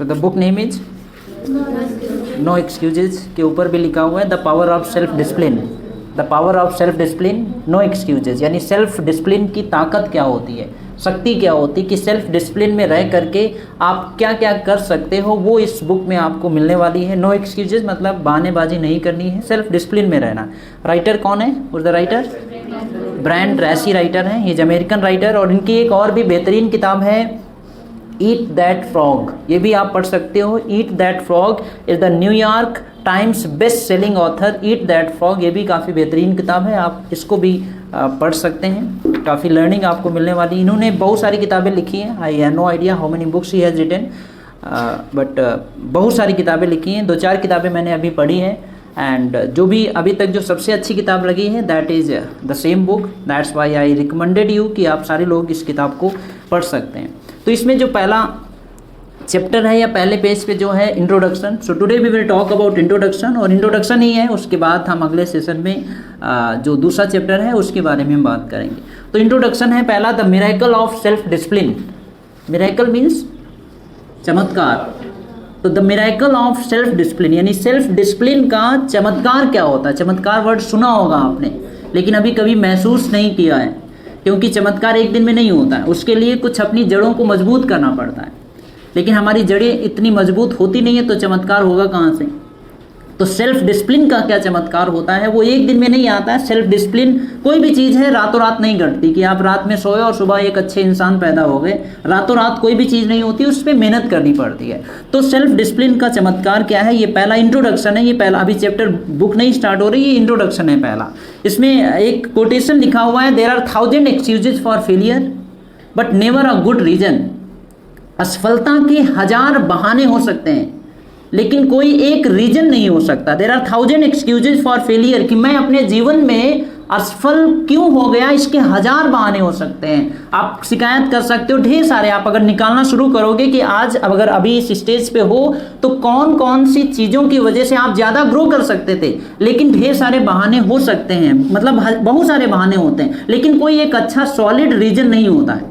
So the book name is no excuses के ऊपर भी लिखा हुआ है the power of self discipline, the power of self discipline, no excuses. यानी सेल्फ डिसिप्लिन की ताकत क्या होती है, शक्ति क्या होती है, कि सेल्फ डिसिप्लिन में रह करके आप क्या क्या कर सकते हो, वो इस बुक में आपको मिलने वाली है। नो एक्सक्यूजेज मतलब बहानेबाजी नहीं करनी है, सेल्फ डिसिप्लिन में रहना। राइटर कौन है, उस the writer Brian Tracy writer हैं, ये अमेरिकन राइटर। और इनकी एक और भी बेहतरीन किताब है ईट दैट फ्रॉग, ये भी आप पढ़ सकते हो। Eat that frog is the New York times best selling author. Eat that frog ये भी काफ़ी बेहतरीन किताब है, आप इसको भी पढ़ सकते हैं, काफ़ी लर्निंग आपको मिलने वाली। इन्होंने बहुत सारी किताबें लिखी हैं, I have no idea how many books he has written, but बहुत सारी किताबें लिखी हैं। 2-4 किताबें मैंने अभी पढ़ी हैं, एंड जो भी अभी तक जो सबसे अच्छी किताब लगी है that is the same book, that's why I recommended you कि आप सारे लोग इस किताब को पढ़ सकते हैं। तो इसमें जो पहला चैप्टर है या पहले पेज पे जो है introduction, so today we will talk about introduction, और इंट्रोडक्शन ही है, उसके बाद हम अगले सेशन में जो दूसरा चैप्टर है उसके बारे में हम बात करेंगे। तो इंट्रोडक्शन है पहला, the miracle of self discipline. Miracle means चमत्कार, तो the miracle of self discipline यानी सेल्फ डिसिप्लिन का चमत्कार क्या होता है। चमत्कार वर्ड सुना होगा आपने, लेकिन अभी कभी महसूस नहीं किया है, क्योंकि चमत्कार एक दिन में नहीं होता है, उसके लिए कुछ अपनी जड़ों को मजबूत करना पड़ता है। लेकिन हमारी जड़ें इतनी मजबूत होती नहीं है, तो चमत्कार होगा कहाँ से। तो सेल्फ डिसिप्लिन का क्या चमत्कार होता है, वो एक दिन में नहीं आता है। सेल्फ डिसिप्लिन कोई भी चीज़ है रातों रात नहीं घटती, कि आप रात में सोए और सुबह एक अच्छे इंसान पैदा हो गए, रातों रात कोई भी चीज़ नहीं होती, उस पर मेहनत करनी पड़ती है। तो सेल्फ डिसिप्लिन का चमत्कार क्या है, ये पहला इंट्रोडक्शन है, ये पहला, अभी चैप्टर बुक नहीं स्टार्ट हो रही, ये इंट्रोडक्शन है पहला। इसमें एक कोटेशन लिखा हुआ है, there are 1000 excuses for failure but never a good reason. असफलता के 1000 बहाने हो सकते हैं, लेकिन कोई एक रीजन नहीं हो सकता। There are 1000 excuses for failure, कि मैं अपने जीवन में असफल क्यों हो गया, इसके 1000 बहाने हो सकते हैं। आप शिकायत कर सकते हो ढेर सारे, आप अगर निकालना शुरू करोगे कि आज अगर अभी इस स्टेज पे हो तो कौन कौन सी चीज़ों की वजह से आप ज़्यादा ग्रो कर सकते थे, लेकिन ढेर सारे बहाने हो सकते हैं, मतलब बहुत सारे बहाने होते हैं, लेकिन कोई एक अच्छा सॉलिड रीजन नहीं होता है।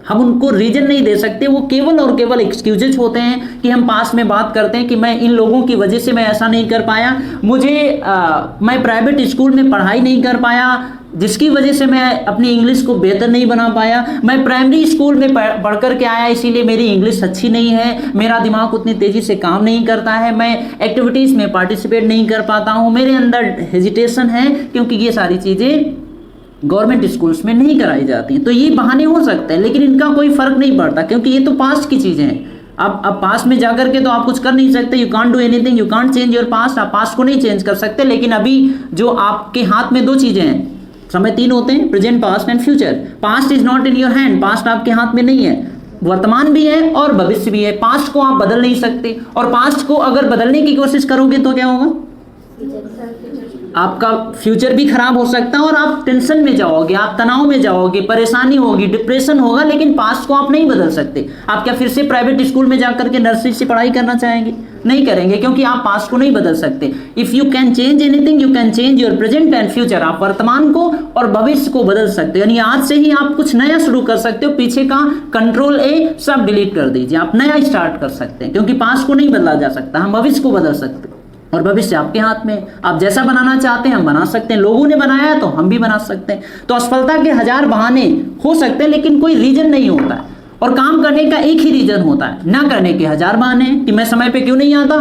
हम उनको रीजन नहीं दे सकते, वो केवल और केवल एक्सक्यूजेज होते हैं कि हम पास में बात करते हैं कि मैं इन लोगों की वजह से मैं ऐसा नहीं कर पाया, मैं प्राइवेट स्कूल में पढ़ाई नहीं कर पाया जिसकी वजह से मैं अपनी इंग्लिश को बेहतर नहीं बना पाया, मैं प्राइमरी स्कूल में पढ़ कर के आया इसीलिए मेरी इंग्लिश अच्छी नहीं है, मेरा दिमाग उतनी तेज़ी से काम नहीं करता है, मैं एक्टिविटीज़ में पार्टिसिपेट नहीं कर पाता हूँ, मेरे अंदर हेजिटेशन है, क्योंकि ये सारी चीज़ें गवर्नमेंट स्कूल्स में नहीं कराई जाती हैं। तो ये बहाने हो सकते हैं, लेकिन इनका कोई फर्क नहीं पड़ता, क्योंकि ये तो पास्ट की चीज़ें हैं। अब पास्ट में जाकर के तो आप कुछ कर नहीं सकते, you can't do anything, you can't change your past, आप पास्ट को नहीं चेंज कर सकते। लेकिन अभी जो आपके हाथ में 2 चीज़ें हैं, समय 3 होते हैं, present, past and future. Past is not in your hand, past आपके हाथ में नहीं है, वर्तमान भी है और भविष्य भी है। पास्ट को आप बदल नहीं सकते, और पास्ट को अगर बदलने की कोशिश करोगे तो क्या होगा, आपका फ्यूचर भी खराब हो सकता है और आप टेंशन में जाओगे, आप तनाव में जाओगे, परेशानी होगी, डिप्रेशन होगा। लेकिन पास्ट को आप नहीं बदल सकते। आप क्या फिर से प्राइवेट स्कूल में जाकर के नर्सरी से पढ़ाई करना चाहेंगे? नहीं करेंगे, क्योंकि आप पास्ट को नहीं बदल सकते। If you can change anything, you can change your present and future. आप वर्तमान को और भविष्य को बदल सकते हो, यानी आज से ही आप कुछ नया शुरू कर सकते हो। पीछे का कंट्रोल ए सब डिलीट कर दीजिए, आप नया स्टार्ट कर सकते हैं, क्योंकि पास्ट को नहीं बदला जा सकता, हम भविष्य को बदल सकते हैं, और भविष्य आपके हाथ में। आप जैसा बनाना चाहते हैं हम बना सकते हैं, लोगों ने बनाया है तो हम भी बना सकते हैं। तो असफलता के 1000 बहाने हो सकते हैं, लेकिन कोई रीजन नहीं होता है, और काम करने का एक ही रीजन होता है। ना करने के 1000 बहाने, कि मैं समय पे क्यों नहीं आता,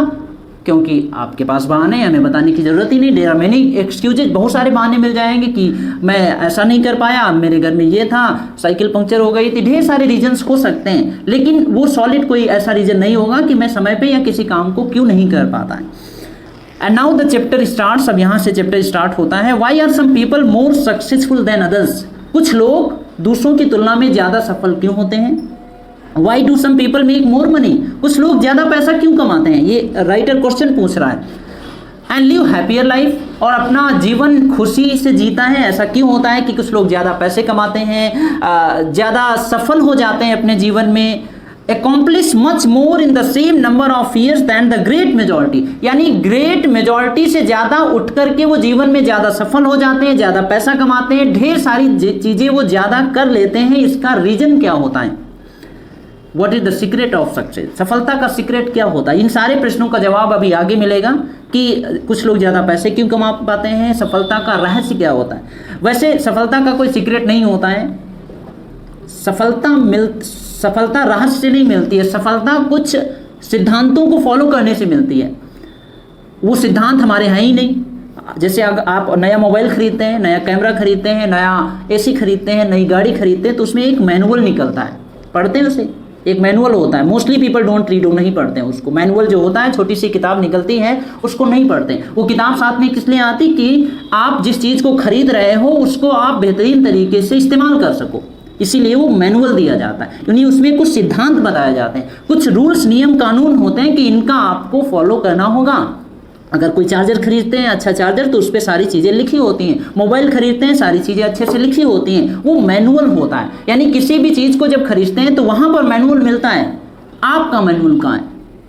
क्योंकि आपके पास बहाने हमें बताने की जरूरत ही नहीं। देयर आर मेनी एक्सक्यूजेज, बहुत सारे बहाने मिल जाएंगे कि मैं ऐसा नहीं कर पाया, मेरे घर में ये था, साइकिल पंक्चर हो गई थी, ढेर सारे रीजंस हो सकते हैं, लेकिन वो सॉलिड कोई ऐसा रीजन नहीं होगा कि मैं समय पे या किसी काम को क्यों नहीं कर पाता है। And now the chapter starts, अब यहाँ से चैप्टर स्टार्ट होता है। Why are some people more successful than others, कुछ लोग दूसरों की तुलना में ज़्यादा सफल क्यों होते हैं। Why do some people make more money, कुछ लोग ज़्यादा पैसा क्यों कमाते हैं, ये राइटर क्वेश्चन पूछ रहा है। एंड लिव हैप्पियर लाइफ, और अपना जीवन खुशी से जीता है, ऐसा क्यों होता है कि कुछ लोग ज़्यादा पैसे कमाते हैं, ज़्यादा सफल हो जाते हैं अपने जीवन में। accomplish much more in the same number of years than the great majority, यानी ग्रेट मेजॉरिटी से ज़्यादा उठ करके वो जीवन में ज़्यादा सफल हो जाते हैं, ज़्यादा पैसा कमाते हैं, ढेर सारी चीज़ें वो ज़्यादा कर लेते हैं। इसका रीज़न क्या होता है? What is the secret of success, सफलता का सीक्रेट क्या होता है। इन सारे प्रश्नों का जवाब अभी आगे मिलेगा कि कुछ लोग ज़्यादा पैसे क्यों कमा पाते हैं, सफलता का रहस्य क्या होता है। वैसे सफलता का कोई सीक्रेट नहीं होता है, सफलता रहस्य से नहीं मिलती है, सफलता कुछ सिद्धांतों को फॉलो करने से मिलती है। वो सिद्धांत हमारे हैं ही नहीं। जैसे अगर आप नया मोबाइल खरीदते हैं, नया कैमरा खरीदते हैं, नया एसी खरीदते हैं, नई गाड़ी खरीदते हैं, तो उसमें एक मैनुअल निकलता है, पढ़ते हैं उसे, एक मैनुअल होता है। मोस्टली पीपल डोंट रीड, नहीं पढ़ते हैं उसको। मैनुअल जो होता है, छोटी सी किताब निकलती है, उसको नहीं पढ़ते हैं। वो किताब साथ में किस लिए आती कि आप जिस चीज़ को खरीद रहे हो उसको आप बेहतरीन तरीके से इस्तेमाल कर सको, इसीलिए वो मैनुअल दिया जाता है। यानी उसमें कुछ सिद्धांत बताए जाते हैं, कुछ रूल्स नियम कानून होते हैं कि इनका आपको फॉलो करना होगा। अगर कोई चार्जर खरीदते हैं, अच्छा चार्जर, तो उस पर सारी चीज़ें लिखी होती हैं। मोबाइल खरीदते हैं, सारी चीज़ें अच्छे से लिखी होती हैं। वो मैनुअल होता है। यानी किसी भी चीज़ को जब खरीदते हैं तो वहाँ पर मैनुअल मिलता है। आपका मैनुअल कहाँ है?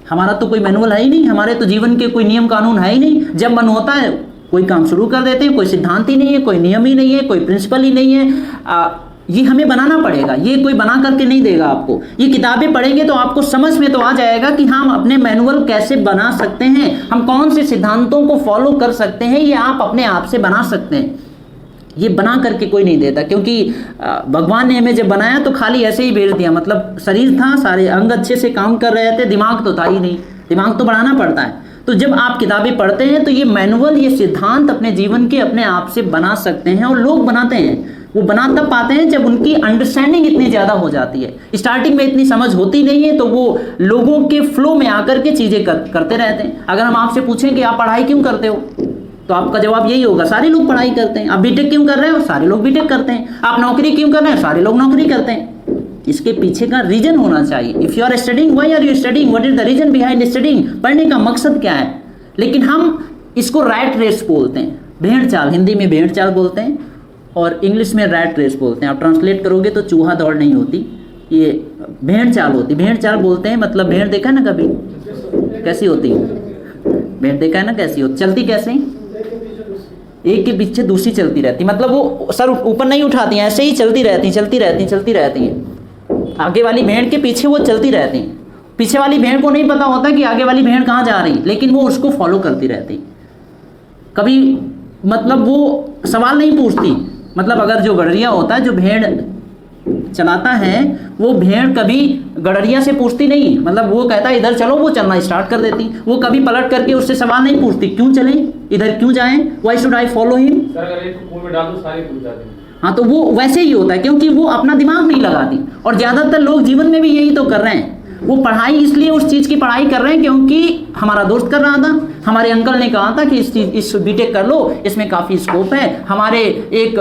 हमारा तो कोई मैनुअल है ही नहीं, हमारे तो जीवन के कोई नियम कानून है ही नहीं। जब मन होता है कोई काम शुरू कर देते हैं, कोई सिद्धांत ही नहीं है, कोई नियम ही नहीं है, कोई प्रिंसिपल ही नहीं है। ये हमें बनाना पड़ेगा, ये कोई बना करके नहीं देगा आपको। ये किताबें पढ़ेंगे तो आपको समझ में तो आ जाएगा कि हम अपने मैनुअल कैसे बना सकते हैं, हम कौन से सिद्धांतों को फॉलो कर सकते हैं, ये आप अपने आप से बना सकते हैं। ये बना करके कोई नहीं देता, क्योंकि भगवान ने हमें जब बनाया तो खाली ऐसे ही भेज दिया। मतलब शरीर था, सारे अंग अच्छे से काम कर रहे थे, दिमाग तो था ही नहीं, दिमाग तो बढ़ाना पड़ता है। तो जब आप किताबें पढ़ते हैं तो ये मैनुअल, ये सिद्धांत अपने जीवन के अपने आप से बना सकते हैं। और लोग बनाते हैं, वो बना तब पाते हैं जब उनकी अंडरस्टैंडिंग इतनी ज़्यादा हो जाती है। स्टार्टिंग में इतनी समझ होती नहीं है, तो वो लोगों के फ्लो में आकर के चीज़ें करते रहते हैं। अगर हम आपसे पूछें कि आप पढ़ाई क्यों करते हो, तो आपका जवाब यही होगा, सारे लोग पढ़ाई करते हैं। आप बीटेक क्यों कर रहे हो, सारे लोग बीटेक करते हैं। आप नौकरी क्यों कर रहे हैं, सारे लोग नौकरी करते हैं। इसके पीछे का रीजन होना चाहिए। If you are studying, why are you studying, what is the reason behind studying, पढ़ने का मकसद क्या है। लेकिन हम इसको रैट रेस बोलते हैं, भेड़ चाल, हिंदी में भेड़ चाल बोलते हैं और इंग्लिश में रैट रेस बोलते हैं। आप ट्रांसलेट करोगे तो चूहा दौड़ नहीं होती, ये भेड़ चाल होती। भेड़ चाल बोलते हैं मतलब भेड़ देखा ना कभी कैसी होती है, भेड़ देखा है ना कैसी होती, चलती कैसे, एक के पीछे दूसरी चलती रहती, मतलब वो सर ऊपर नहीं उठाती हैं, ऐसे ही चलती रहती हैं। आगे वाली भेड़ के पीछे वो चलती रहती हैं। पीछे वाली भेड़ को नहीं पता होता कि आगे वाली भेड़ कहाँ जा रही, लेकिन वो उसको फॉलो करती रहती। कभी मतलब वो सवाल नहीं पूछती। मतलब अगर जो गडरिया होता है, जो भेड़ चलाता है, वो भेड़ कभी गडरिया से पूछती नहीं। मतलब वो कहता है इधर चलो, वो चलना स्टार्ट कर देती। वो कभी पलट करके उससे सवाल नहीं पूछती, क्यों चलें, इधर क्यों जाएं, why should I follow him. हाँ, तो वो वैसे ही होता है, क्योंकि वो अपना दिमाग नहीं लगाती। और ज़्यादातर लोग जीवन में भी यही तो कर रहे हैं। वो पढ़ाई इसलिए उस चीज़ की पढ़ाई कर रहे हैं क्योंकि हमारा दोस्त कर रहा था, हमारे अंकल ने कहा था कि इस बीटेक कर लो, इसमें काफ़ी स्कोप है। हमारे एक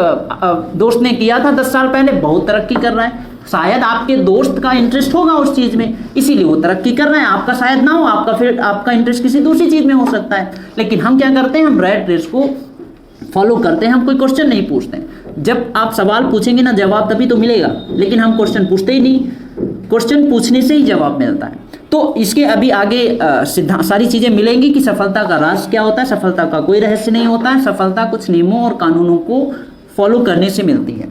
दोस्त ने किया था 10 साल पहले, बहुत तरक्की कर रहा है। शायद आपके दोस्त का इंटरेस्ट होगा उस चीज़ में, इसीलिए वो तरक्की कर रहे हैं। आपका शायद ना हो, आपका इंटरेस्ट किसी दूसरी चीज़ में हो सकता है। लेकिन हम क्या करते हैं, हम रैट रेस को फॉलो करते हैं, हम कोई क्वेश्चन नहीं पूछते। जब आप सवाल पूछेंगे ना, जवाब तभी तो मिलेगा, लेकिन हम क्वेश्चन पूछते ही नहीं। क्वेश्चन पूछने से ही जवाब मिलता है। तो इसके अभी आगे सारी चीज़ें मिलेंगी कि सफलता का राज क्या होता है। सफलता का कोई रहस्य नहीं होता है, सफलता कुछ नियमों और कानूनों को फॉलो करने से मिलती है।